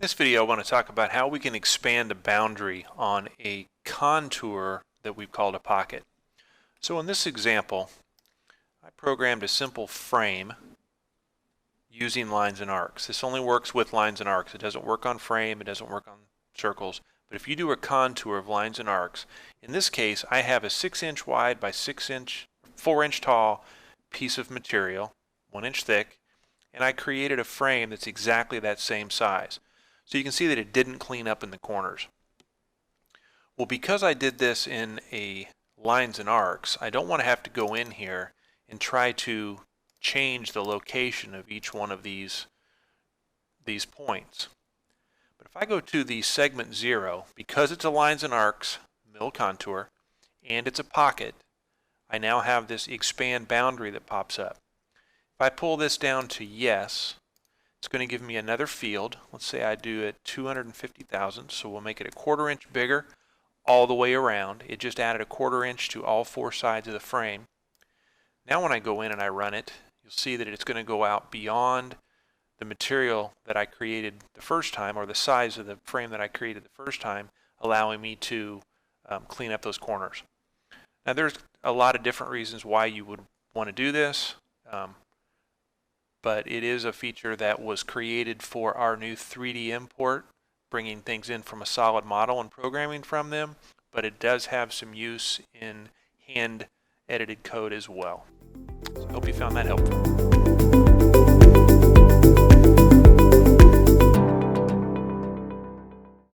In this video, I want to talk about how we can expand a boundary on a contour that we've called a pocket. So in this example, I programmed a simple frame using lines and arcs. This only works with lines and arcs. It doesn't work on frame, it doesn't work on circles. But if you do a contour of lines and arcs, in this case I have a 6-inch wide by 4-inch tall piece of material, 1 inch thick, and I created a frame that's exactly that same size. So you can see that it didn't clean up in the corners. Well, because I did this in a lines and arcs, I don't want to have to go in here and try to change the location of each one of these points. But if I go to the segment 0, because it's a lines and arcs mill contour and it's a pocket, I now have this expand boundary that pops up. If I pull this down to yes, it's going to give me another field. Let's say I do it 250 thousandths, so we'll make it a 1/4 inch bigger all the way around. It just added a 1/4 inch to all 4 sides of the frame. Now when I go in and I run it, you'll see that it's going to go out beyond the material that I created the first time, or the size of the frame that I created the first time, allowing me to clean up those corners. Now there's a lot of different reasons why you would want to do this. But it is a feature that was created for our new 3D import, bringing things in from a solid model and programming from them, but it does have some use in hand edited code as well. So I hope you found that helpful.